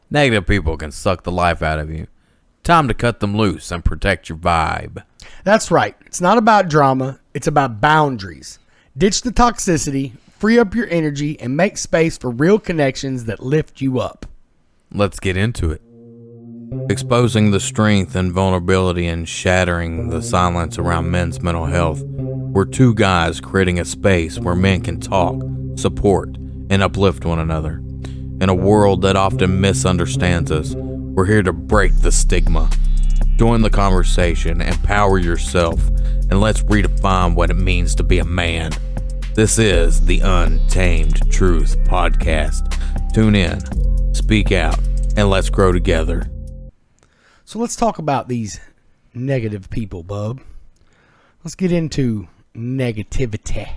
Negative people can suck the life out of you. Time to cut them loose and protect your vibe. That's right. It's not about drama. It's about boundaries. Ditch the toxicity, free up your energy, and make space for real connections that lift you up. Let's get into it. Exposing the strength and vulnerability and shattering the silence around men's mental health. We're two guys creating a space where men can talk, support, and uplift one another. In a world that often misunderstands us, we're here to break the stigma. Join the conversation, empower yourself, and let's redefine what it means to be a man. This is the Untamed Truth Podcast. Tune in, speak out, and let's grow together. So let's talk about these negative people, bub. Let's get into negativity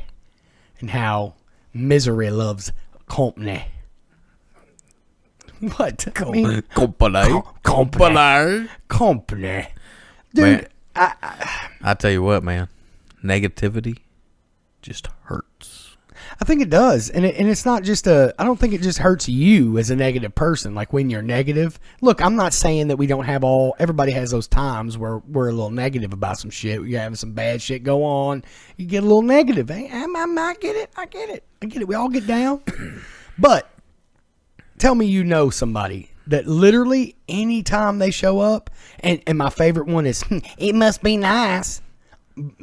and how misery loves company. What? Company. Dude, Man, I tell you what, man. Negativity just hurts. I think it does. And it's not just I don't think it just hurts you as a negative person. Like when you're negative. Look, I'm not saying that we don't have everybody has those times where we're a little negative about some shit. You're having some bad shit go on. You get a little negative. Hey, I get it. We all get down. But tell me you know somebody that literally anytime they show up, and my favorite one is, it must be nice.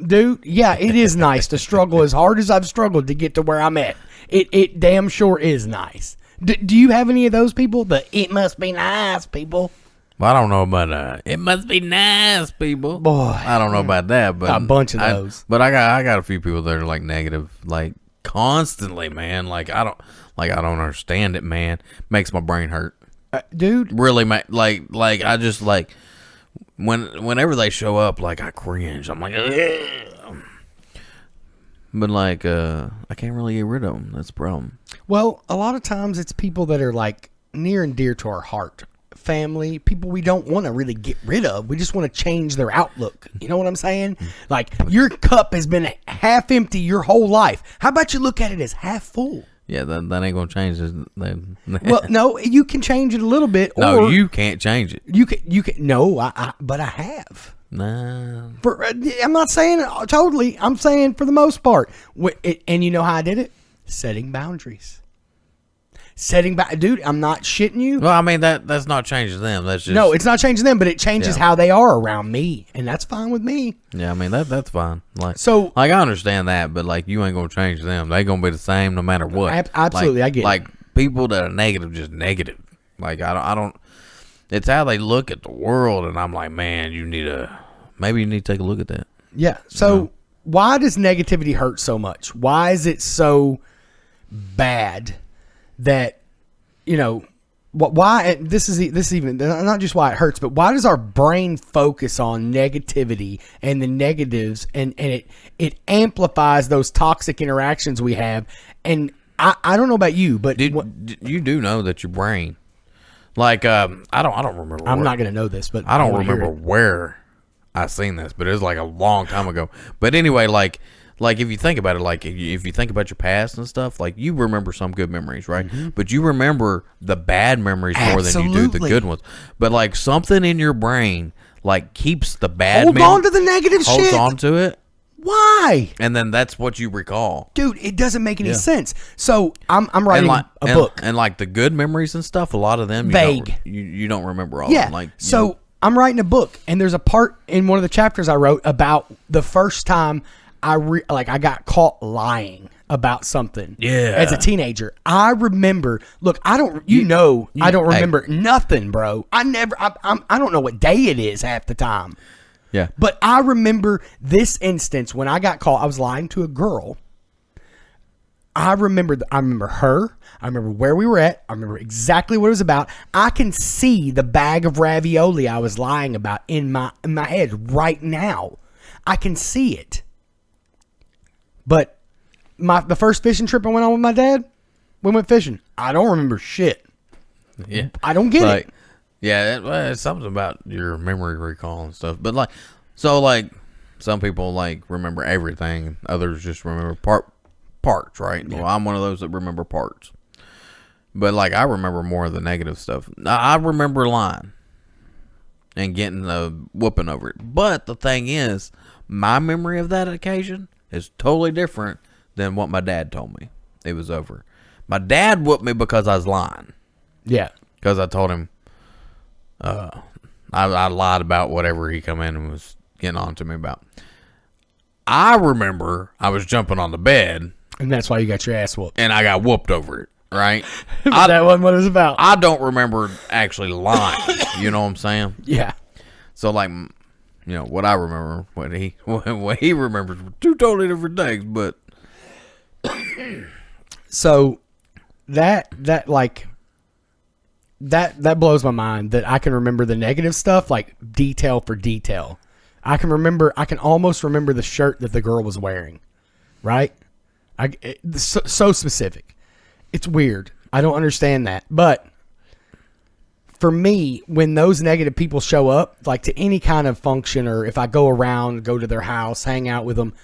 Dude, yeah, it is nice to struggle as hard as I've struggled to get to where I'm at. It damn sure is nice. Do you have any of those people? The it must be nice people? Well, I don't know about it must be nice people. Boy, I don't know about that, but a bunch of those. But I got a few people that are like negative, like constantly, man. Like I don't understand it, man. Makes my brain hurt. Dude, really, like I just like whenever they show up, like I cringe. I'm like, ugh. But like I can't really get rid of them. That's the problem. Well, a lot of times it's people that are like near and dear to our heart. Family, people we don't want to really get rid of. We just want to change their outlook. You know what I'm saying? Like your cup has been half empty your whole life. How about you look at it as half full? Yeah, that ain't gonna change it. Well, no, you can change it a little bit. No, or you can't change it. You can. No, but I have. Nah. I'm not saying it totally. I'm saying for the most part. And you know how I did it? Setting boundaries. Dude, I'm not shitting you. Well, I mean that's not changing them. That's just no, it's not changing them, but it changes how they are around me, and that's fine with me. Yeah, I mean that's fine. Like I understand that, but like you ain't gonna change them. They gonna be the same no matter what. Absolutely, like, I get like it. People that are negative, just negative. Like I don't. It's how they look at the world, and I'm like, man, maybe you need to take a look at that. Yeah. So why does negativity hurt so much? Why is it so bad? That, why this is even not just why it hurts, but why does our brain focus on negativity and the negatives and it amplifies those toxic interactions we have? And I don't know about you, but you do know that your brain, like I don't remember. I'm not gonna know this, but I don't remember where I seen this, but it was like a long time ago. But anyway, like if you think about it, like if you think about your past and stuff, like you remember some good memories, right? Mm-hmm. But you remember the bad memories more than you do the good ones. But like something in your brain like keeps the bad hold on to the negative shit. Holds on to it. Why? And then that's what you recall. Dude, it doesn't make any sense. So I'm writing a book. And like the good memories and stuff, a lot of them vague. You don't remember all of them. Like I'm writing a book, and there's a part in one of the chapters I wrote about the first time I got caught lying about something. Yeah. As a teenager, I remember. Look, I don't remember nothing, bro. I don't know what day it is half the time. Yeah. But I remember this instance when I got caught. I was lying to a girl. I remember her. I remember where we were at. I remember exactly what it was about. I can see the bag of ravioli I was lying about in my head right now. I can see it. But the first fishing trip I went on with my dad, we went fishing. I don't remember shit. Yeah. I don't get it. Yeah, it's something about your memory recall and stuff. But like, so like, some people like remember everything. Others just remember parts, right? Yeah. Well, I'm one of those that remember parts. But like I remember more of the negative stuff. I remember lying and getting a whooping over it. But the thing is, my memory of that occasion is totally different than what my dad told me. It was over. My dad whooped me because I was lying. Yeah. Because I told him I lied about whatever he come in and was getting on to me about. I remember I was jumping on the bed. And that's why you got your ass whooped. And I got whooped over it, right? That wasn't what it was about. I don't remember actually lying. You know what I'm saying? Yeah. So, like, you know, what I remember, what he remembers were two totally different things, but... So, that blows my mind that I can remember the negative stuff, like, detail for detail. I can almost remember the shirt that the girl was wearing, right? So specific. It's weird. I don't understand that. But for me, when those negative people show up, like to any kind of function, or if I go around, go to their house, hang out with them,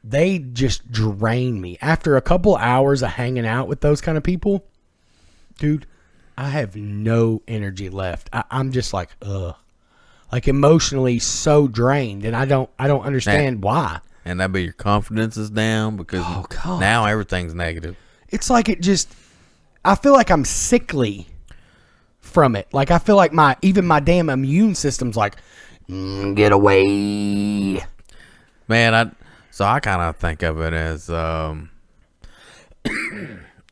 they just drain me. After a couple hours of hanging out with those kind of people, dude, I have no energy left. I'm just like, ugh. Like emotionally so drained, and I don't understand why. And that be your confidence is down because now everything's negative. It's like I feel like I'm sickly from it. Like I feel like my damn immune system's like, get away. Man, so I kind of think of it as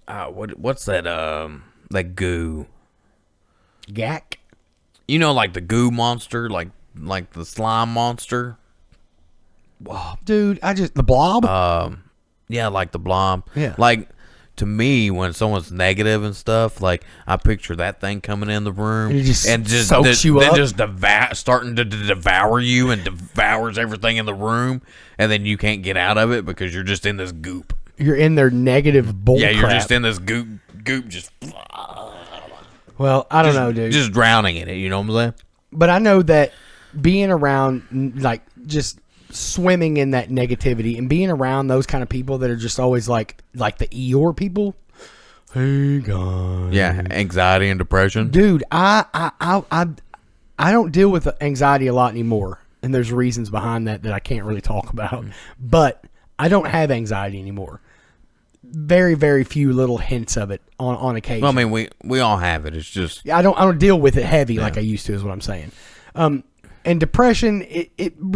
what's that goo? Gack? You know, like the goo monster, like the slime monster. Oh, dude, the blob? Yeah, like the blob. Yeah. Like, to me, when someone's negative and stuff, like, I picture that thing coming in the room. And it just soaks you then up? just starting to devour you and devours everything in the room. And then you can't get out of it because you're just in this goop. You're in their negative bull Yeah, you're crap. just in this goop just... Well, I don't know, dude. Just drowning in it, you know what I'm saying? But I know that being around, like, just swimming in that negativity and being around those kind of people that are just always like the Eeyore people. Hey, guys. Yeah, anxiety and depression. Dude, I don't deal with anxiety a lot anymore. And there's reasons behind that I can't really talk about. But I don't have anxiety anymore. Very, very few little hints of it on occasion. Well, I mean, we all have it. It's just I don't deal with it heavy like I used to, is what I'm saying. And depression,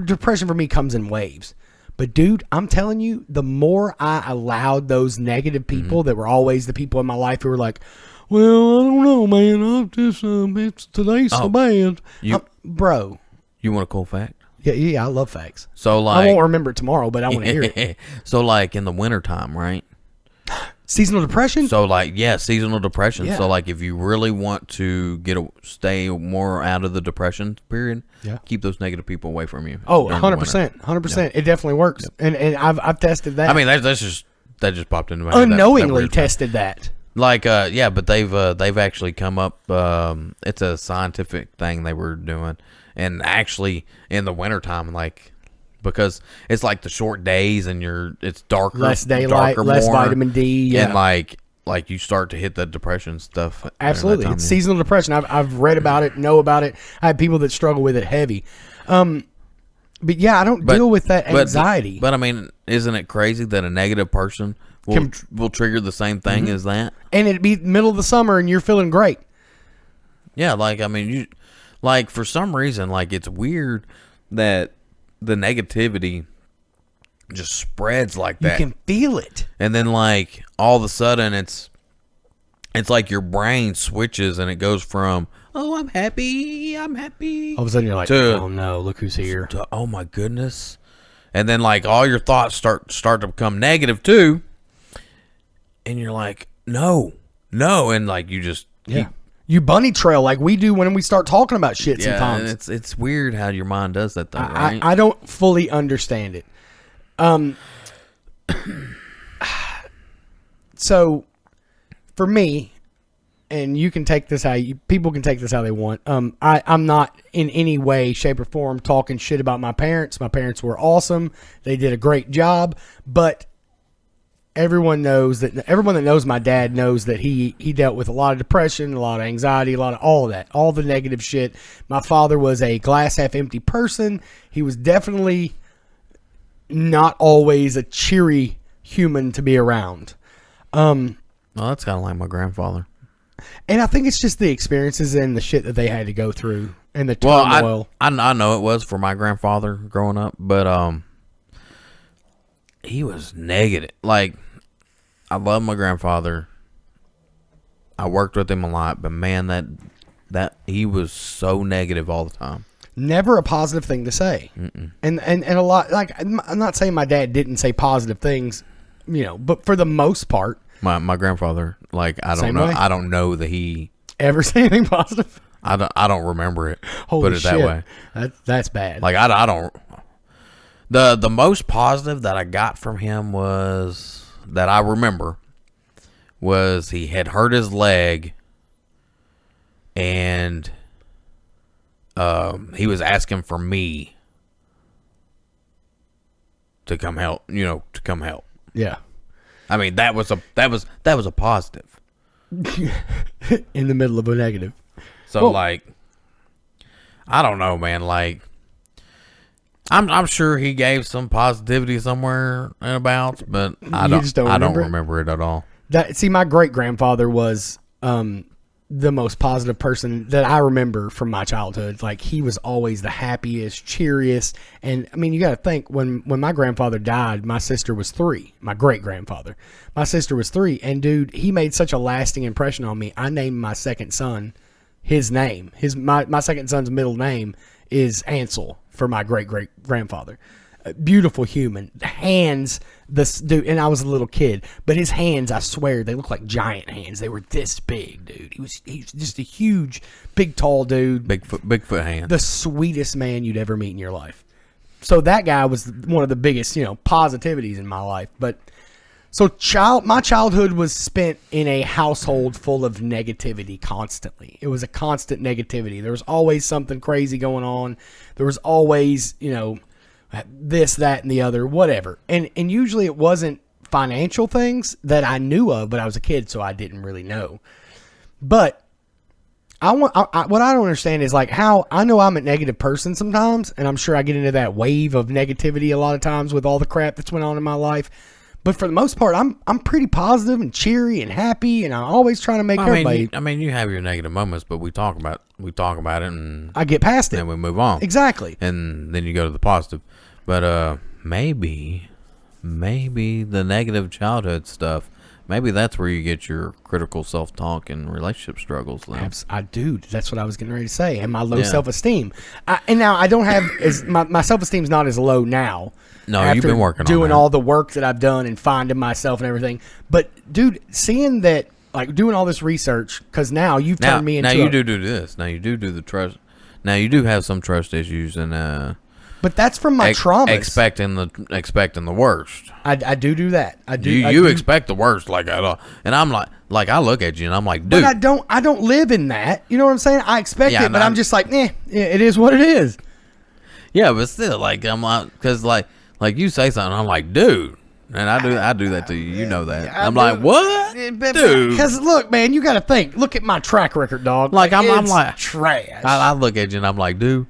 depression for me comes in waves. But dude, I'm telling you, the more I allowed those negative people that were always the people in my life who were like, well, I don't know, man. I'm just it's today's so bad. Bro, you want a cool fact? Yeah, I love facts. So like I won't remember it tomorrow, but I want to hear it. So like in the wintertime, right? Seasonal depression? So like, yeah, seasonal depression. Yeah. So like if you really want to stay more out of the depression period, keep those negative people away from you. Oh, 100%. 100%. It definitely works. Yep. And I've tested that. I mean, that just popped into my head. Unknowingly tested that. Like, but they've actually come up, it's a scientific thing they were doing. And actually in the wintertime, like, because it's like the short days and it's darker, less daylight, less more, vitamin D, and like you start to hit the depression stuff. Absolutely, it's seasonal depression. I've read about it, know about it. I have people that struggle with it heavy. But yeah, I don't deal with that anxiety. But I mean, isn't it crazy that a negative person will trigger the same thing as that? And it'd be middle of the summer and you're feeling great. Yeah, like I mean, for some reason, like it's weird that the negativity just spreads like that. You can feel it. And then like all of a sudden it's like your brain switches and it goes from, oh, I'm happy. All of a sudden you're like, oh no, look who's here. To, oh my goodness. And then like all your thoughts start to become negative too. And you're like, no. And like you just you bunny trail like we do when we start talking about shit sometimes. And it's weird how your mind does that though, right? I don't fully understand it. So for me, and you can take this people can take this how they want. I'm not in any way, shape, or form talking shit about my parents. My parents were awesome. They did a great job, but everyone that knows my dad knows that he dealt with a lot of depression, a lot of anxiety, a lot of all of that, all the negative shit. My father was a glass half empty person. He was definitely not always a cheery human to be around. Well, that's kind of like my grandfather. And I think it's just the experiences and the shit that they had to go through and the turmoil. Well, I know it was for my grandfather growing up, but he was negative. Like, I love my grandfather. I worked with him a lot, but man, that he was so negative all the time. Never a positive thing to say. And a lot, like, I'm not saying my dad didn't say positive things, but for the most part, my grandfather, like, I don't know that he ever say anything positive. I don't remember it. Holy put it shit. that way. That's bad. Like, I don't. The most positive that I got from him was that I remember was he had hurt his leg and he was asking for me to come help, Yeah. I mean, that was a positive In the middle of a negative. So, like, I don't know, man. Like, I'm sure he gave some positivity somewhere and about, but I don't remember it at all. My great grandfather was the most positive person that I remember from my childhood. Like, he was always the happiest, cheeriest, and I mean, you got to think when my grandfather died, my sister was 3. My great grandfather, my sister was 3, and dude, he made such a lasting impression on me. I named my second son his name. My second son's middle name is Ansel for my great grandfather. Beautiful human. The hands, this dude, and I was a little kid, but his hands, I swear, they look like giant hands. They were this big, dude. He was just a huge, big, tall dude. Bigfoot hands. The sweetest man you'd ever meet in your life. So that guy was one of the biggest, positivities in my life. But so my childhood was spent in a household full of negativity constantly. It was a constant negativity. There was always something crazy going on. There was always, this, that, and the other, whatever. And usually it wasn't financial things that I knew of, but I was a kid, so I didn't really know. But what I don't understand is, like, how I know I'm a negative person sometimes, and I'm sure I get into that wave of negativity a lot of times with all the crap that's went on in my life. But for the most part, I'm pretty positive and cheery and happy, and I'm always trying to make everybody. I mean, you have your negative moments, but we talk about it, and I get past it, and we move on. Exactly, and then you go to the positive. But maybe the negative childhood stuff. Maybe that's where you get your critical self-talk and relationship struggles. I do. That's what I was getting ready to say. And my low self-esteem. And now I don't have my self-esteem's not as low now. No, you've been working on doing all the work that I've done and finding myself and everything. But dude, seeing that, like, doing all this research, because now you've turned me into. Now you do this. Now you do the trust. Now you do have some trust issues and. But that's from my traumas. Expecting the worst. I do that. I do. You expect the worst, like, at all. And I'm like I look at you and I'm like, dude. But I don't live in that. You know what I'm saying? I expect it, but I'm just like, it is what it is. Yeah, but still, like, I'm like, because like you say something, I'm like, dude. And I do that to you. You know that. I'm like, what, dude? Because look, man, you got to think. Look at my track record, dog. Like, I'm like trash. I look at you and I'm like, dude.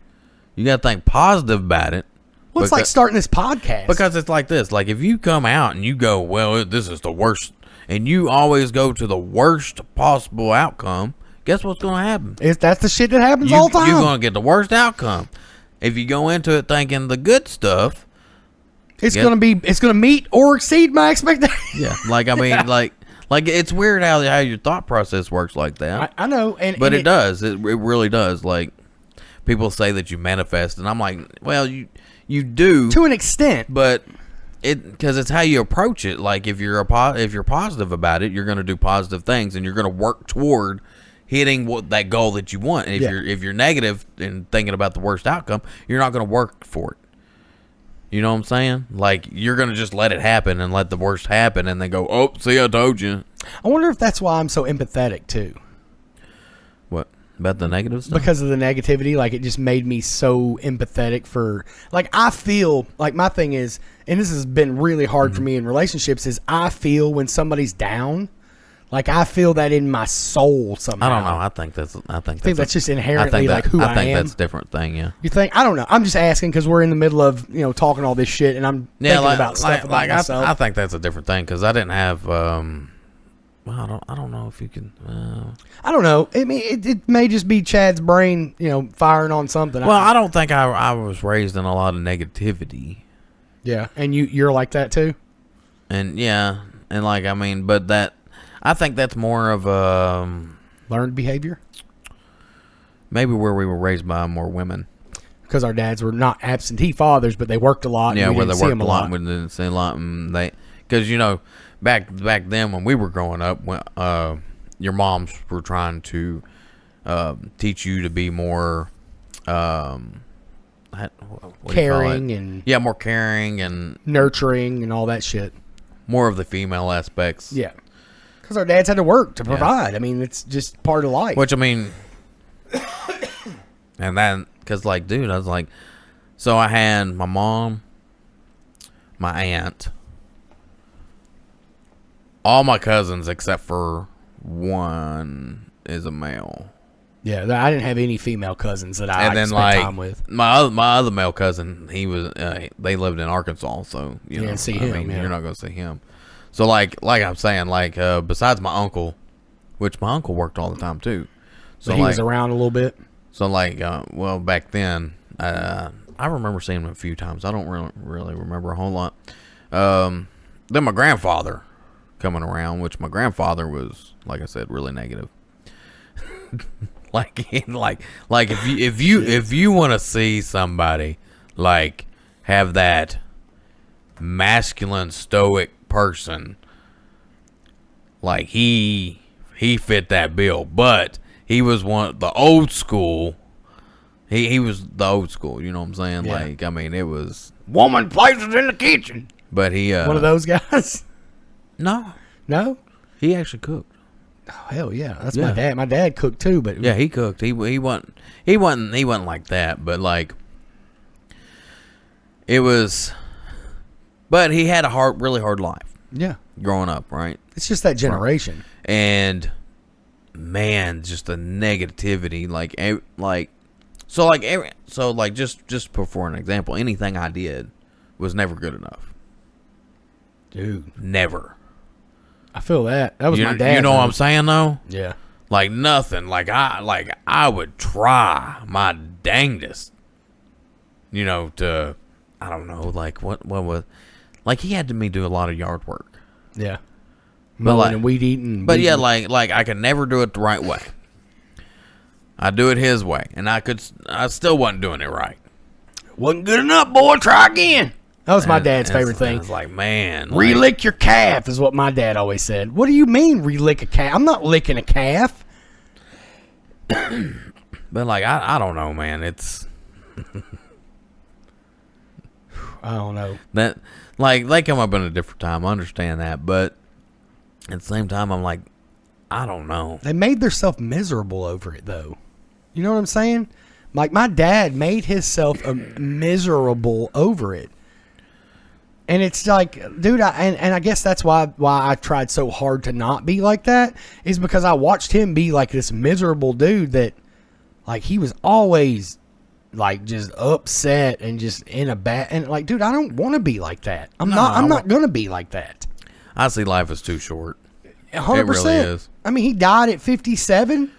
You got to think positive about it. Well, it's like starting this podcast. Because it's like this. Like, if you come out and you go, well, this is the worst, and you always go to the worst possible outcome, guess what's going to happen? That's the shit that happens all the time. You're going to get the worst outcome. If you go into it thinking the good stuff, it's going to meet or exceed my expectations. Yeah. Like, I mean, like it's weird how your thought process works like that. I know. But it does. It really does. Like, people say that you manifest, and I'm like, well, you do to an extent, but because it's how you approach it. Like, if you're positive about it, you're going to do positive things, and you're going to work toward hitting that goal that you want. And if you're negative and thinking about the worst outcome, you're not going to work for it. You know what I'm saying? Like, you're going to just let it happen and let the worst happen, and then go, oh, see, I told you. I wonder if that's why I'm so empathetic too. What? About the negative stuff? Because of the negativity. Like, it just made me so empathetic for, like, I feel like my thing is, and this has been really hard for me in relationships, is I feel when somebody's down, like, I feel that in my soul somehow. I don't know. I think that's just inherently like who I am. I think that's a different thing, yeah. You think? I don't know. I'm just asking because we're in the middle of, talking all this shit, and I'm thinking about stuff about myself. I think that's a different thing because I didn't have, well, I don't know if you can. I don't know. I mean, it may just be Chad's brain, firing on something. Well, I don't think I was raised in a lot of negativity. Yeah, and you're like that too. And yeah, and like but that I think that's more of learned behavior. Maybe where we were raised by more women. Because our dads were not absentee fathers, but they worked a lot. Yeah, where they worked a lot, we didn't see a lot, and because back then when we were growing up, when your moms were trying to teach you to be more caring and more caring and nurturing and all that shit. More of the female aspects. Yeah, because our dads had to work to provide. Yeah. I mean, it's just part of life. Which and then because dude, I was like, so I had my mom, my aunt. All my cousins except for one is a male. Yeah, I didn't have any female cousins that I spent time with. My other male cousin, he was they lived in Arkansas, so you didn't see him. You're not gonna see him. So like I'm saying, besides my uncle, which my uncle worked all the time too. So he was around a little bit. So well, back then, I remember seeing him a few times. I don't really remember a whole lot. Then my grandfather coming around, which my grandfather was, like I said, really negative. if you want to see somebody have that masculine stoic person, he fit that bill, but he was the old school. He was the old school, you know what I'm saying? Yeah. It was woman places in the kitchen. But he one of those guys. No. He actually cooked. Oh hell yeah, that's my dad. My dad cooked too, but yeah, he cooked. He wasn't like that, but it was. But he had a really hard life. Yeah, growing up, right? It's just that generation, and man, just the negativity, just for an example, anything I did was never good enough, dude. Never. I feel that. That was my dad. You know what I'm saying, though? Yeah. Nothing. I would try my dangest. To I don't know. What was? He had me do a lot of yard work. Yeah. Mowing and weed eating. But yeah, I could never do it the right way. I do it his way, and I still wasn't doing it right. Wasn't good enough, boy. Try again. That was my dad's favorite thing. It's man. Relick your calf is what my dad always said. What do you mean, relick a calf? I'm not licking a calf. But, I don't know, man. It's... I don't know. That, they come up in a different time. I understand that. But at the same time, I'm I don't know. They made themselves miserable over it, though. You know what I'm saying? My dad made himself miserable over it. And it's dude, I guess that's why I tried so hard to not be like that, is because I watched him be this miserable dude that, he was always, just upset and just in a bad, and dude, I don't want to be like that. I'm not going to be like that. I see life as too short. 100%. It really is. He died at 57.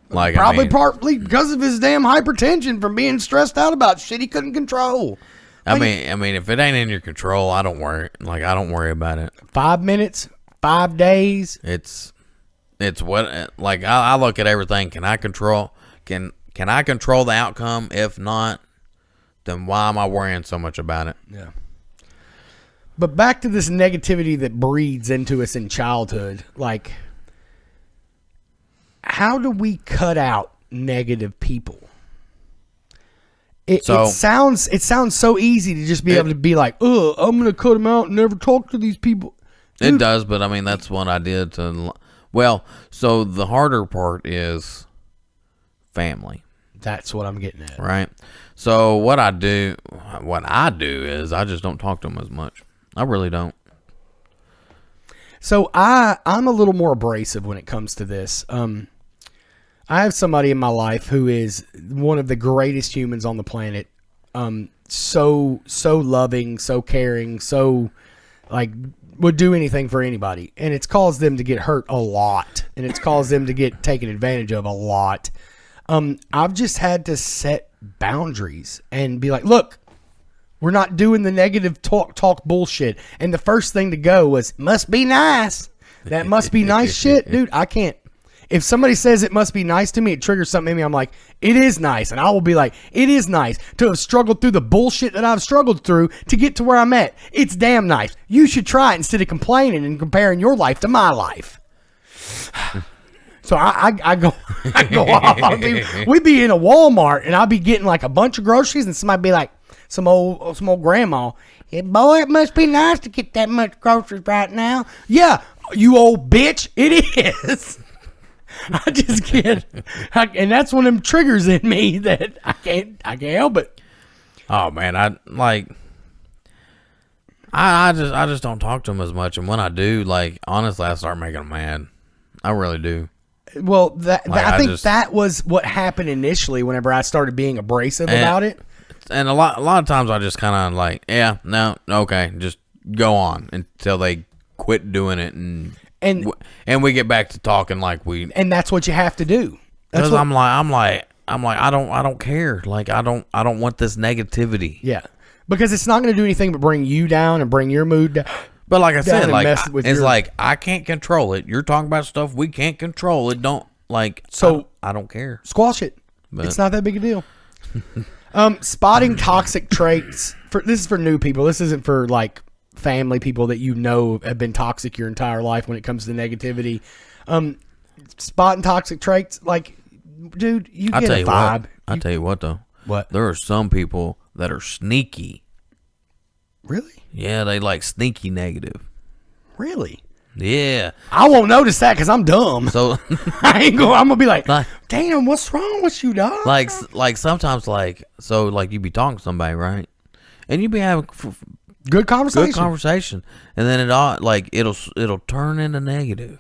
Probably partly because of his damn hypertension from being stressed out about shit he couldn't control. I mean, if it ain't in your control, I don't worry. I don't worry about it. 5 minutes, 5 days. It's what I look at everything. Can I control? Can I control the outcome? If not, then why am I worrying so much about it? Yeah. But back to this negativity that breeds into us in childhood. How do we cut out negative people? It sounds so easy to just be able to be I'm going to cut them out and never talk to these people. Dude. It does, but that's what I did to. Well, so the harder part is family. That's what I'm getting at. Right. So what I do is I just don't talk to them as much. I really don't. So I'm a little more abrasive when it comes to this. I have somebody in my life who is one of the greatest humans on the planet. So loving, so caring, so like would do anything for anybody, and it's caused them to get hurt a lot, and it's caused them to get taken advantage of a lot. I've just had to set boundaries and be like, look, we're not doing the negative talk bullshit. And the first thing to go was, must be nice. That must be nice shit. Dude, I can't. If somebody says it must be nice to me, it triggers something in me. I'm like, it is nice. And I will be like, it is nice to have struggled through the bullshit that I've struggled through to get to where I'm at. It's damn nice. You should try it instead of complaining and comparing your life to my life. So I go off. We'd be in a Walmart and I'd be getting like a bunch of groceries and somebody'd be like, some old grandma, yeah, boy, it must be nice to get that much groceries right now. Yeah, you old bitch, it is. I just can't, and that's one of them triggers in me that I can't help it. Oh man, I just don't talk to them as much, and when I do, like honestly, I start making them mad. I really do. Well, I think that was what happened initially. Whenever I started being abrasive about it, and a lot of times I just kind of like, yeah, no, okay, just go on until they quit doing it, and we get back to talking like we. And that's what you have to do. Because I'm like, I don't care. Like I don't want this negativity. Yeah, because it's not going to do anything but bring you down and bring your mood down. But like I said, like it's like I can't control it. You're talking about stuff we can't control. It don't like. So I don't care. Squash it. But it's not that big a deal. Spotting toxic traits. This is for new people. This isn't for like family people that you know have been toxic your entire life when it comes to negativity. Spotting toxic traits, like, dude, you get a vibe. I'll tell you what though. What? There are some people that are sneaky. Really? Yeah, they like sneaky negative. Really? Yeah. I won't notice that because I'm dumb. So I'm gonna be like, damn, what's wrong with you, dog? Like sometimes, like you be talking to somebody, right? And you be having good conversation, and then it'll turn into negative.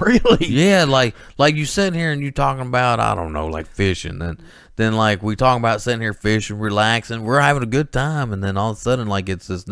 Really? Yeah, like you sitting here and you talking about, I don't know, like fishing, then like we talking about sitting here fishing, relaxing, we're having a good time, and then all of a sudden like it's this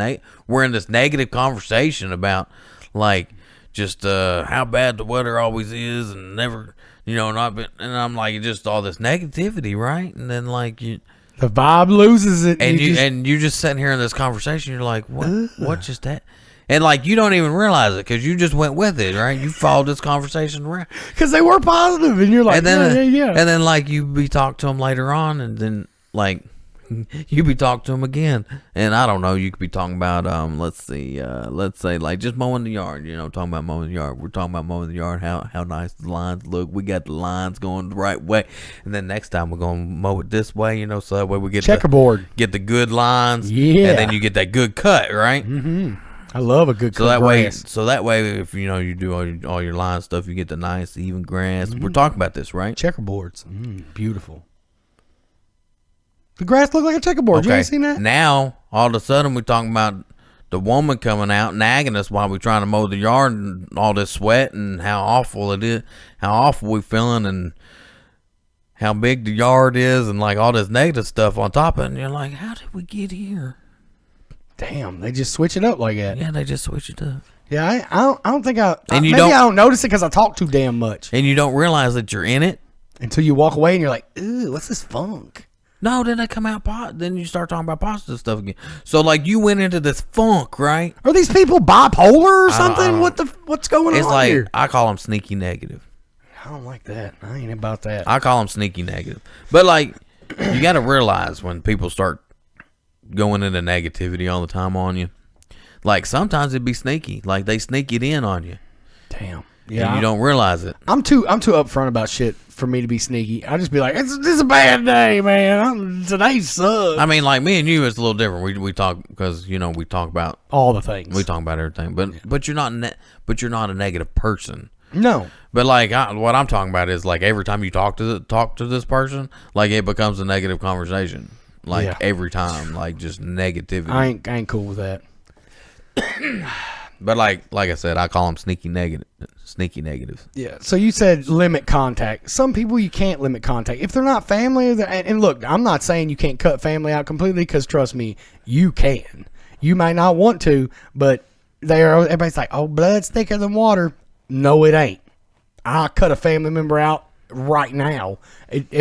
we're in this negative conversation about like just how bad the weather always is and never, not been, and I'm like just all this negativity, right? And then like the vibe loses it, and you just sitting here in this conversation, you're like, what just that? And like you don't even realize it because you just went with it, right? You followed this conversation around because they were positive, and you're like, yeah. And then like you be talking to them later on, and then like you be talking to them again, and I don't know. You could be talking about let's say like just mowing the yard, talking about mowing the yard. We're talking about mowing the yard, how nice the lines look. We got the lines going the right way, and then next time we're gonna mow it this way, so that way we get checkerboard, get the good lines, yeah, and then you get that good cut, right? Mm-hmm. I love a good so that grass. So that way, if you do all your line stuff, you get the nice even grass. Mm-hmm. We're talking about this, right? Checkerboards, beautiful. The grass looked like a checkerboard. Okay. You ain't seen that? Now all of a sudden we're talking about the woman coming out nagging us while we're trying to mow the yard and all this sweat and how awful it is, how awful we feeling, and how big the yard is, and like all this negative stuff on top of it. And you're like, how did we get here? Damn, they just switch it up like that. Yeah, they just switch it up. Yeah, I don't think I don't notice it because I talk too damn much. And you don't realize that you're in it until you walk away and you're like, ooh, what's this funk? No, then they come out then you start talking about positive stuff again. So like you went into this funk, right? Are these people bipolar or something? What's going on? It's like here? I call them sneaky negative. I don't like that. I ain't about that. I call them sneaky negative. But like you got to realize when people start going into negativity all the time on you, like sometimes it'd be sneaky, like they sneak it in on you. Damn. Yeah, and you don't realize it. I'm too upfront about shit for me to be sneaky. I just be like, this is a bad day, man. Today sucks. I mean, like me and you, it's a little different. We talk because we talk about all the things. We talk about everything, but you're not a negative person. No. But like what I'm talking about is like every time you talk to this person, like it becomes a negative conversation. Like every time, like just negativity. I ain't cool with that. But like I said, I call them sneaky negatives. Yeah. So you said limit contact. Some people you can't limit contact if they're not family. And look, I'm not saying you can't cut family out completely, because trust me, you can. You might not want to, but everybody's like, oh, blood's thicker than water. No, it ain't. I cut a family member out right now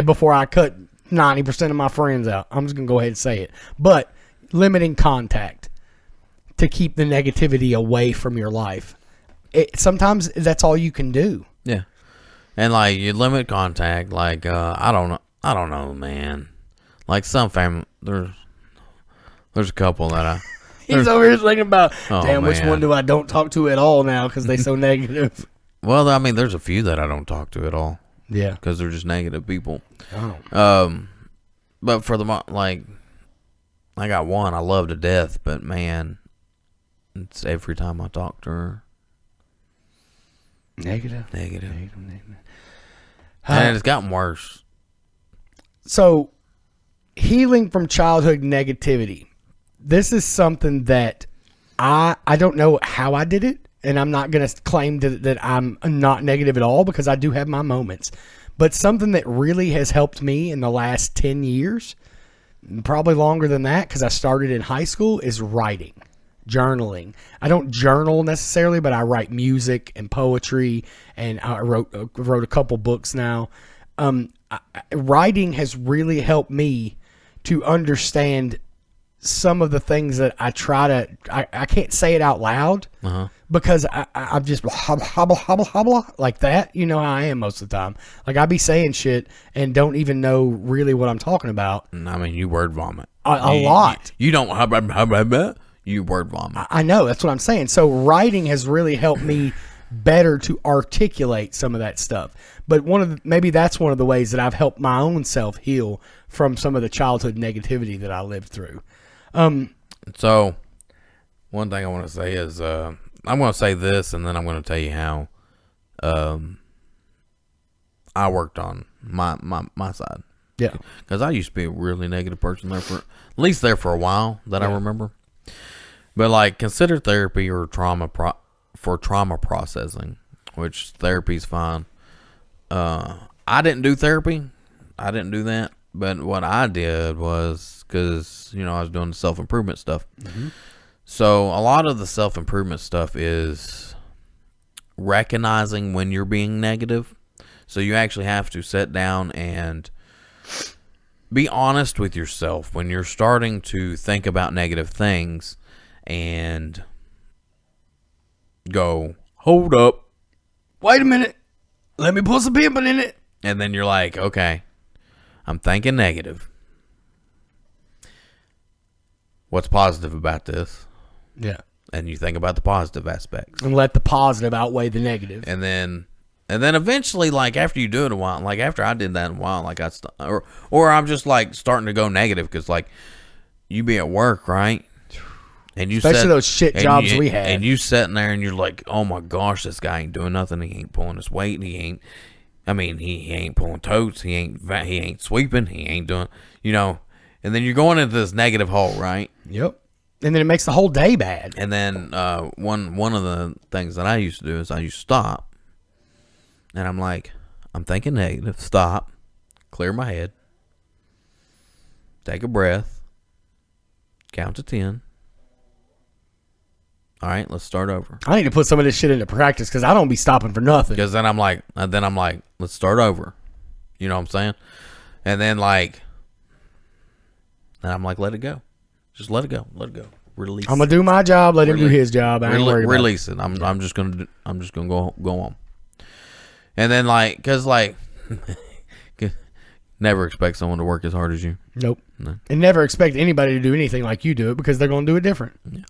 before I cut 90% of my friends out. I'm just gonna go ahead and say it. But limiting contact to keep the negativity away from your life. Sometimes that's all you can do. Yeah. And like you limit contact, like I don't know, man. Like some family, there's a couple that I. He's over here thinking about, damn, which one do I don't talk to at all now because they so negative. Well, I mean, there's a few that I don't talk to at all. Yeah, because they're just negative people. Oh. But for the like, I got one I love to death, but man, it's every time I talk to her. Negative. And it's gotten worse. So, healing from childhood negativity. This is something that I don't know how I did it, and I'm not going to claim that I'm not negative at all, because I do have my moments. But something that really has helped me in the last 10 years, probably longer than that, because I started in high school, is writing. Journaling. I don't journal necessarily, but I write music and poetry, and I wrote a couple books now. Writing has really helped me to understand some of the things that I try to. I can't say it out loud because I'm just hobble like that. You know how I am most of the time. Like I be saying shit and don't even know really what I'm talking about. I mean, you word vomit a lot. You don't. You word vomit. I know, that's what I'm saying. So writing has really helped me better to articulate some of that stuff. But maybe that's one of the ways that I've helped my own self heal from some of the childhood negativity that I lived through. So one thing I want to say is I'm going to say this, and then I'm going to tell you how I worked on my side. Yeah, because I used to be a really negative person there for a while that I remember. But like, consider therapy or trauma processing, which therapy's fine. I didn't do therapy. I didn't do that. But what I did was, because, I was doing the self-improvement stuff. Mm-hmm. So a lot of the self-improvement stuff is recognizing when you're being negative. So you actually have to sit down and be honest with yourself when you're starting to think about negative things. And go, hold up, wait a minute, let me put some pimping in it. And then you're like, okay, I'm thinking negative. What's positive about this? Yeah. And you think about the positive aspects. And let the positive outweigh the negative. And then eventually, like after you do it a while, like after I did that a while, like or I'm just like starting to go negative because like you be at work, right? And you especially those shit jobs we had. And you sitting there and you're like, oh my gosh, this guy ain't doing nothing. He ain't pulling his weight. He ain't pulling totes. He ain't sweeping. He ain't doing, and then you're going into this negative hole, right? Yep. And then it makes the whole day bad. And then one of the things that I used to do is I used to stop. And I'm like, I'm thinking negative. Stop. Clear my head. Take a breath. Count to 10. All right, let's start over. I need to put some of this shit into practice because I don't be stopping for nothing. Because then I'm like, let's start over. You know what I'm saying? And then I'm like, let it go. Just let it go. Let it go. Release. I'm gonna do my job. Let him do his job. I ain't worried about release it. I'm just gonna go on. And then because never expect someone to work as hard as you. Nope. No. And never expect anybody to do anything like you do it because they're gonna do it different. Yeah.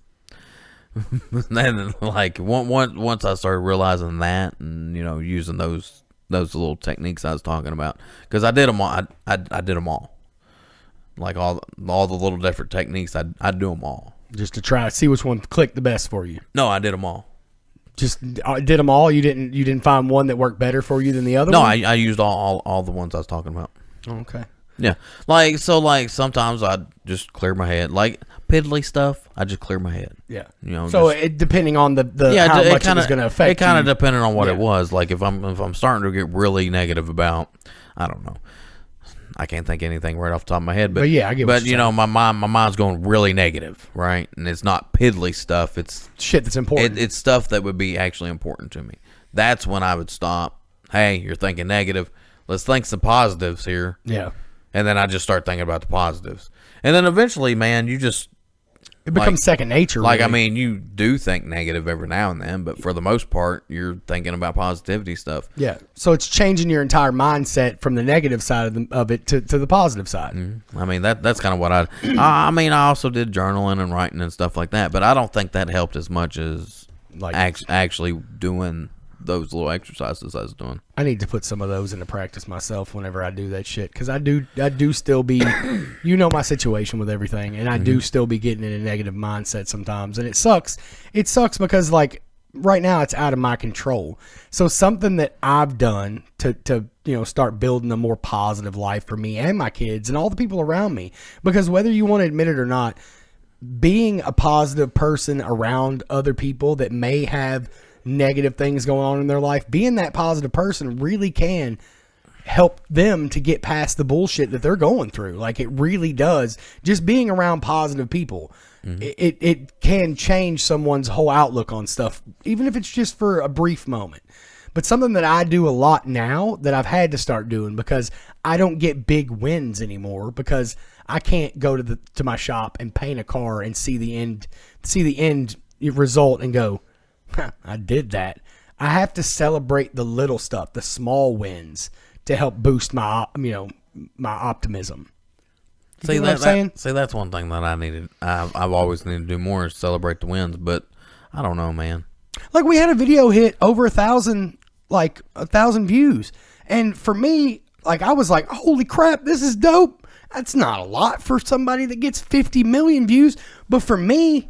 Then once I started realizing that and using those little techniques I was talking about, because I did them all. I did them all. Like all the little different techniques, I'd do them all just to try to see which one clicked the best for you. No, I did them all. Just did them all. You didn't find one that worked better for you than the other. No, one? I used all the ones I was talking about. Okay. Yeah, like sometimes I just clear my head, like piddly stuff. I just clear my head. Yeah, So it depending on the how much it was going to affect. It kind of depended on what it was. Like if I'm starting to get really negative about, I don't know, I can't think of anything right off the top of my head. But yeah, I get. But my mind's going really negative, right? And it's not piddly stuff. It's shit that's important. It's stuff that would be actually important to me. That's when I would stop. Hey, you're thinking negative. Let's think some positives here. Yeah. And then I just start thinking about the positives. And then eventually, man, it becomes second nature. Like, really. I mean, you do think negative every now and then, but for the most part, you're thinking about positivity stuff. Yeah. So it's changing your entire mindset from the negative side of it to the positive side. Mm-hmm. I mean, that's kind of what I mean, I also did journaling and writing and stuff like that, but I don't think that helped as much as like actually doing those little exercises I was doing. I need to put some of those into practice myself whenever I do that shit, because I do still be, my situation with everything, and I do still be getting in a negative mindset sometimes, and it sucks. It sucks because like right now it's out of my control. So something that I've done to start building a more positive life for me and my kids and all the people around me, because whether you want to admit it or not, being a positive person around other people that may have negative things going on in their life, being that positive person really can help them to get past the bullshit that they're going through. Like, it really does. Just being around positive people, it can change someone's whole outlook on stuff, even if it's just for a brief moment. But something that I do a lot now that I've had to start doing, because I don't get big wins anymore, because I can't go to my shop and paint a car and see the end result and go, I did that. I have to celebrate the little stuff, the small wins, to help boost my my optimism. See, that's one thing that I needed. I've always needed to do more is celebrate the wins, but I don't know, man. Like, we had a video hit over 1,000 views, and for me, like, I was like, holy crap, this is dope. That's not a lot for somebody that gets 50 million views, but for me,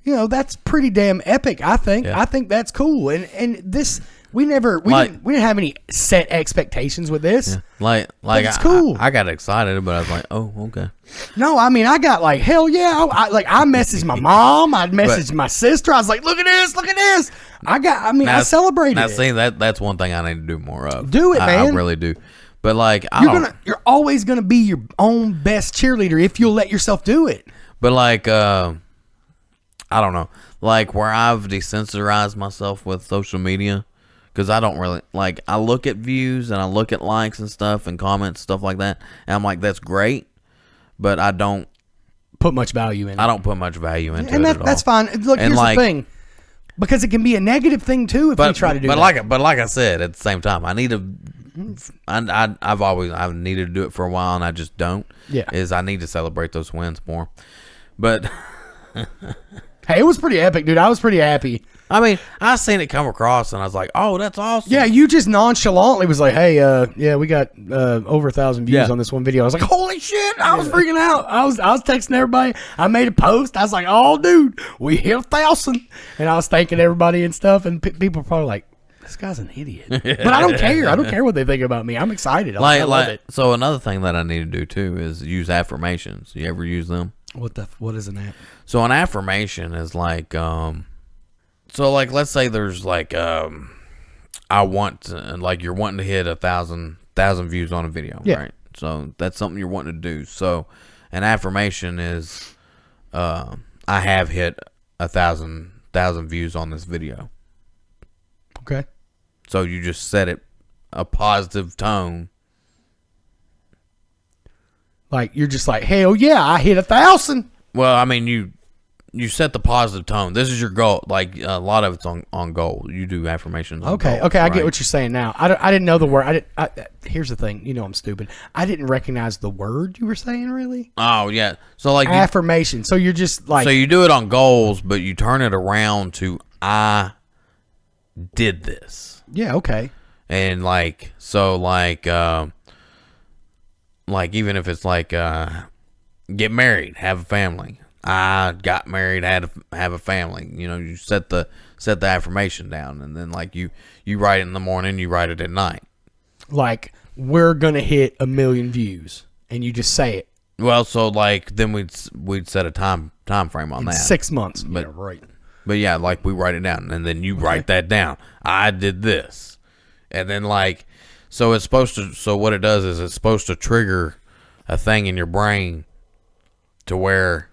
that's pretty damn epic, I think. Yeah. I think that's cool. And this, we didn't have any set expectations with this. Yeah. Like it's cool. I got excited, but I was like, oh, okay. No, I mean, I got like, hell yeah. I messaged my mom. I messaged my sister. I was like, look at this. I celebrated it. See, that's one thing I need to do more of. Do it, man. I really do. But like, you're always going to be your own best cheerleader if you'll let yourself do it. But like, I don't know, like where I've desensitized myself with social media, because I don't really, like, I look at views and I look at likes and stuff and comments, stuff like that, and I'm like, that's great, but I don't put much value in it. I don't put much value into it at all. That's fine. Look, here's the thing, because it can be a negative thing too if you try to do that. But like I said, at the same time, I've needed to do it for a while, and I just don't. Yeah. I need to celebrate those wins more, but. Hey, it was pretty epic, dude. I was pretty happy. I mean, I seen it come across, and I was like, "Oh, that's awesome." Yeah, you just nonchalantly was like, "Hey, we got over 1,000 views on this one video." I was like, "Holy shit!" I was freaking out. I was texting everybody. I made a post. I was like, "Oh, dude, we hit 1,000," and I was thanking everybody and stuff. And people were probably like, "This guy's an idiot," but I don't care. I don't care what they think about me. I'm excited. I love it. So another thing that I need to do too is use affirmations. You ever use them? What is an app? So an affirmation is like, so like, let's say there's like, I want to, like, you're wanting to hit 1,000 views on a video, right? So that's something you're wanting to do. So an affirmation is, I have hit 1,000 views on this video. Okay. So you just set it a positive tone. Like, you're just like, hell yeah, I hit 1,000. Well, I mean, you set the positive tone. This is your goal. Like, a lot of it's on goal. You do affirmations on goals, okay, I get what you're saying now. I didn't know the word. Here's the thing. I'm stupid. I didn't recognize the word you were saying, really. Oh, yeah. So, like, affirmation. So you're just like. So you do it on goals, but you turn it around to, I did this. Yeah, okay. And, like, so, like even if it's like, get married, have a family. I got married, have a family. You set the set the affirmation down, and then like you write it in the morning, you write it at night. Like, we're gonna hit 1 million views, and you just say it. Well, so like then we'd set a time frame on In that. 6 months. But, yeah, right. But yeah, like we write it down, and then you write that down. I did this, and then like, so it's supposed to. So what it does is it's supposed to trigger a thing in your brain to where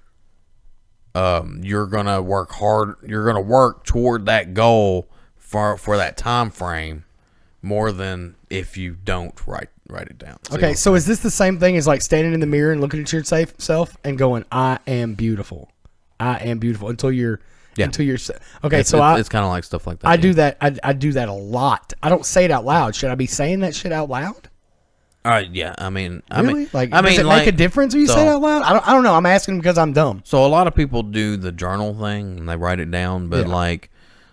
you're gonna work hard. You're gonna work toward that goal for that time frame more than if you don't write it down. Okay, so is this the same thing as like standing in the mirror and looking at yourself and going, "I am beautiful, I am beautiful," until you're okay. It's kind of like stuff like that. I do that. I do that a lot. I don't say it out loud. Should I be saying that shit out loud? Yeah. I mean, Really? Does it make a difference when you say it out loud? I don't know. I'm asking because I'm dumb. So a lot of people do the journal thing and they write it down, but like,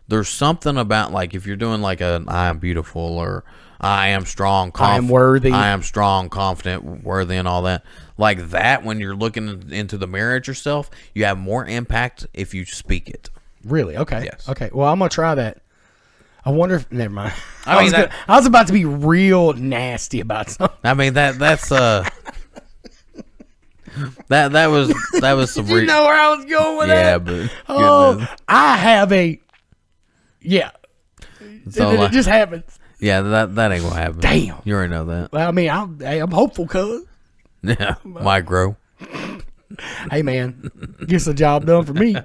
there's something about like if you're doing like a "I am beautiful" or "I am strong, I am worthy, I am strong, confident, worthy," and all that. Like that, when you're looking into the mirror at yourself, you have more impact if you speak it. Really? Okay. Yes. Okay. Well, I'm gonna try that. I wonder if. Never mind. I was about to be real nasty about something. I mean that's that was some. You know where I was going with that? Yeah, but oh, I have a. Yeah. So, it just happens. Yeah, that ain't gonna happen. Damn. You already know that. Well, I mean, I'm hopeful, cuz. Yeah, micro. Hey, man, gets the job done for me.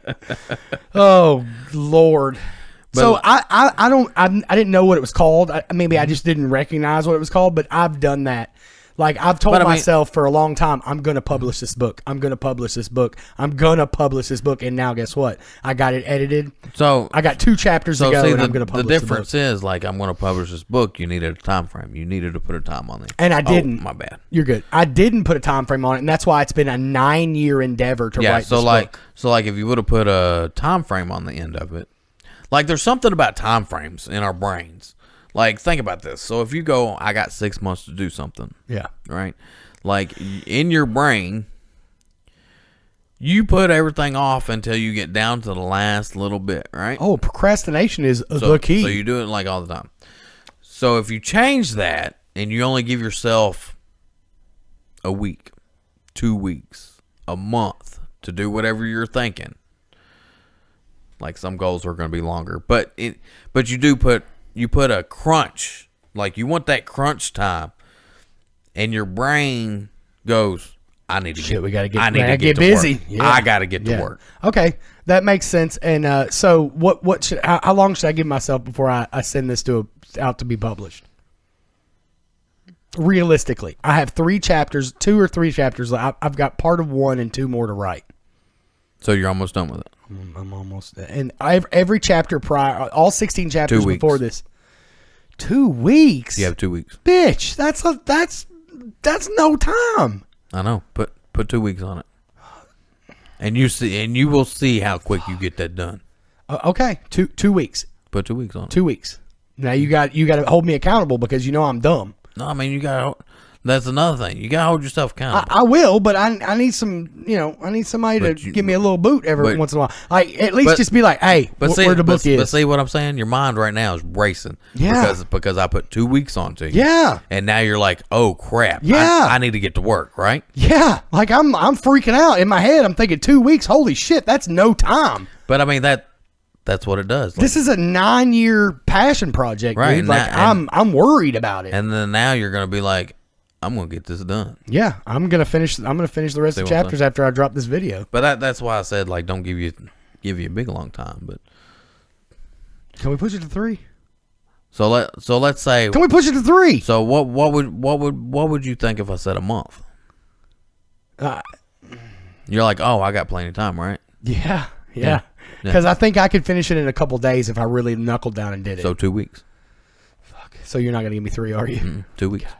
Oh, Lord. So I didn't know what it was called. Maybe I just didn't recognize what it was called, but I've done that. Like, I've told myself for a long time, I'm going to publish this book. I'm going to publish this book. I'm going to publish this book. And now guess what? I got it edited. So I got 2 chapters to go, and I'm going to publish the difference is, like, I'm going to publish this book. You needed a time frame. You needed to put a time on it. And I didn't. Oh, my bad. You're good. I didn't put a time frame on it, and that's why it's been a 9-year endeavor to write this book. So, like, if you would have put a time frame on the end of it, like, there's something about time frames in our brains. Like, think about this. So if you go, I got 6 months to do something. Yeah. Right? Like, in your brain, you put everything off until you get down to the last little bit, right? Oh, procrastination is the key. So you do it, like, all the time. So if you change that and you only give yourself a week, 2 weeks, a month to do whatever you're thinking, like, some goals are going to be longer. But you put a crunch, like you want that crunch time, and your brain goes, I need to get busy. Yeah. I got to get to work. Okay, that makes sense. And so, how long should I give myself before I send this out to be published? Realistically, I have 3 chapters, 2 or 3 chapters. I've got part of 1 and 2 more to write. So you're almost done with it. I'm almost, and every chapter prior, all 16 chapters before this. 2 weeks. You have 2 weeks, bitch. That's no time. I know. Put 2 weeks on it, and you will see how quick you get that done. Okay, 2 weeks. Put 2 weeks on it. 2 weeks. Now you got to hold me accountable because you know I'm dumb. No, I mean you got. That's another thing. You gotta hold yourself accountable. I will, but I need some. I need somebody to give me a little boot every once in a while. Like, at least just be like, hey, where the book is. But see what I'm saying? Your mind right now is racing. Yeah. Because I put 2 weeks onto you. Yeah. And now you're like, oh crap. Yeah. I need to get to work, right? Yeah. Like I'm freaking out in my head. I'm thinking 2 weeks. Holy shit, that's no time. But I mean that's what it does. This is a 9-year passion project, right? Dude. Like I'm worried about it. And then now you're gonna be like, I'm gonna get this done. Yeah, I'm gonna finish the rest of the chapters after I drop this video. But that's why I said, like, don't give you a big long time. But can we push it to 3? So let's say, can we push it to 3? So what would you think if I said a month? You're like, oh, I got plenty of time, right? Yeah. Because I think I could finish it in a couple days if I really knuckled down and did it. So 2 weeks. Fuck. So you're not gonna give me 3, are you? 2 weeks. God.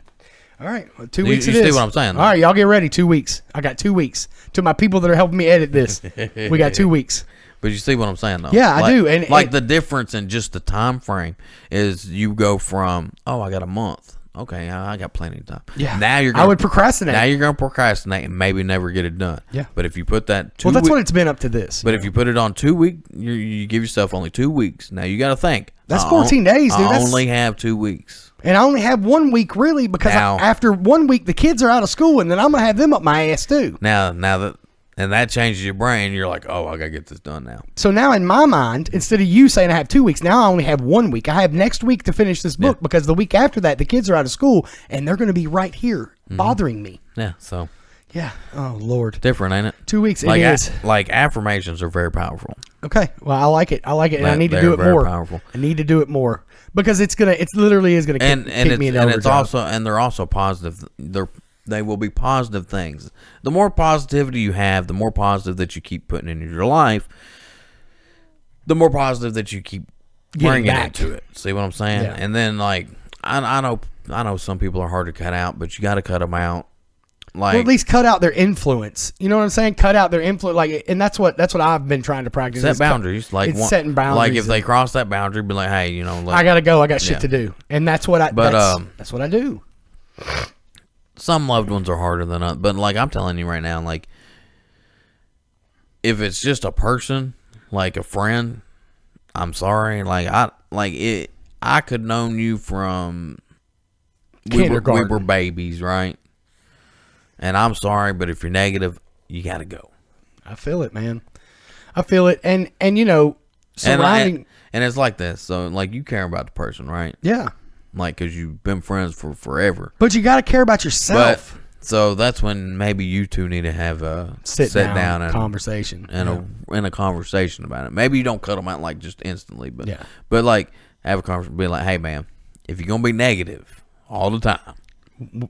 All right, well, 2 weeks. You see what I'm saying? All right, y'all get ready. 2 weeks. I got 2 weeks. To my people that are helping me edit this, we got 2 weeks. But you see what I'm saying, though? Yeah, I do. And the difference in just the time frame is you go from, oh, I got a month. okay, I got plenty of time. Yeah. Now I would procrastinate. Now you're going to procrastinate and maybe never get it done. Yeah. But if you put that well, that's what it's been up to this. But if you put it on 2 weeks, you give yourself only 2 weeks. Now you got to think. That's 14 days, dude. I only have 2 weeks. And I only have 1 week, really, because after 1 week, the kids are out of school, and then I'm going to have them up my ass, too. Now that changes your brain. You're like, oh, I got to get this done now. So now in my mind, instead of you saying I have 2 weeks, now I only have 1 week. I have next week to finish this book because the week after that, the kids are out of school, and they're going to be right here bothering me. Yeah, so. Yeah. Oh, Lord. Different, ain't it? 2 weeks, it is. Like affirmations are very powerful. Okay. Well, I like it. And I need to do it more. Powerful. I need to do it more. Because it literally is going to kick me in overdrive. It's also, and they're also positive. They will be positive things. The more positivity you have, the more positive that you keep putting into your life, the more positive that you keep bringing into it. See what I'm saying? Yeah. And then, like, I know some people are hard to cut out, but you got to cut them out. Like, or at least cut out their influence. You know what I'm saying? Cut out their influence. Like, and that's what I've been trying to practice. Set boundaries. Like, setting boundaries. Like if they cross that boundary, be like, hey, I gotta go. I got shit to do, and that's what I. But that's what I do. Some loved ones are harder than others, but like I'm telling you right now, like if it's just a person, like a friend, I'm sorry. Like I could known you from kindergarten. We were babies, right? And I'm sorry, but if you're negative, you got to go. I feel it, man. I feel it. And surrounding. And it's like this. So, like, you care about the person, right? Yeah. Like, because you've been friends for forever. But you got to care about yourself. So that's when maybe you two need to have a sit down and conversation. And a conversation about it. Maybe you don't cut them out, like, just instantly. But, yeah. But like, have a conversation. Be like, hey, man, if you're going to be negative all the time,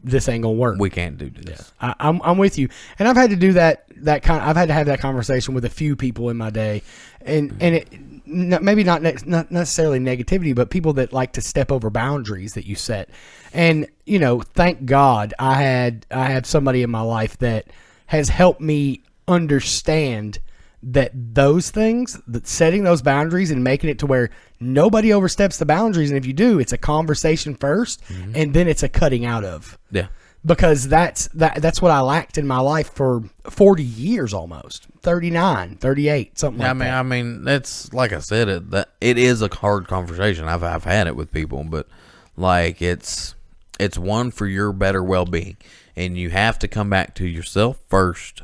this ain't gonna work. We can't do this. Yeah. I'm with you, and I've had to do that. I've had to have that conversation with a few people in my day, and it maybe not necessarily negativity, but people that like to step over boundaries that you set. And thank God I have somebody in my life that has helped me understand that those things, that setting those boundaries and making it to where nobody oversteps the boundaries, and if you do, it's a conversation first, and then it's a cutting out of. Yeah. Because that's what I lacked in my life for 40 years almost. 39, 38, something like that. I mean, that's like I said, it is a hard conversation. I've had it with people, but like it's one for your better well-being, and you have to come back to yourself first.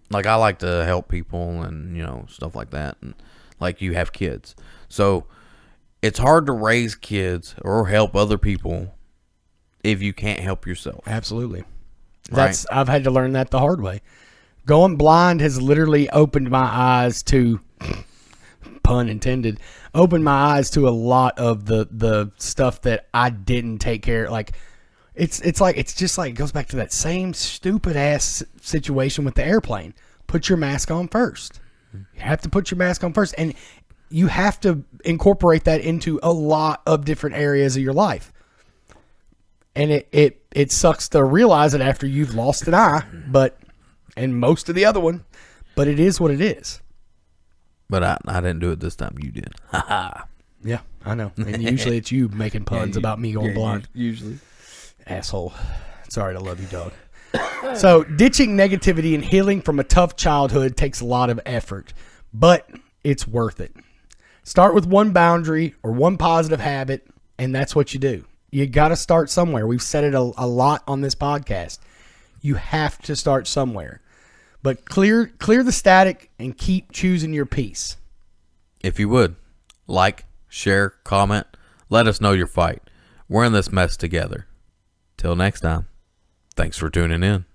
Like, I like to help people and, stuff like that. And, like, you have kids. So, it's hard to raise kids or help other people if you can't help yourself. Absolutely. Right? I've had to learn that the hard way. Going blind has literally opened my eyes to, pun intended, opened my eyes to a lot of the stuff that I didn't take care of. Like, It's just like it goes back to that same stupid ass situation with the airplane. Put your mask on first. You have to put your mask on first, and you have to incorporate that into a lot of different areas of your life. And it sucks to realize it after you've lost an eye, and most of the other one, but it is what it is. But I didn't do it this time. You did. Yeah, I know. And usually it's you making puns about me going blind. Usually. Asshole. Sorry to love you, dog. So, ditching negativity and healing from a tough childhood takes a lot of effort, but it's worth it. Start with one boundary or one positive habit, and that's what you do. You got to start somewhere. We've said it a lot on this podcast. You have to start somewhere. But clear the static and keep choosing your peace. If you would, like, share, comment, let us know your fight. We're in this mess together. Till next time, thanks for tuning in.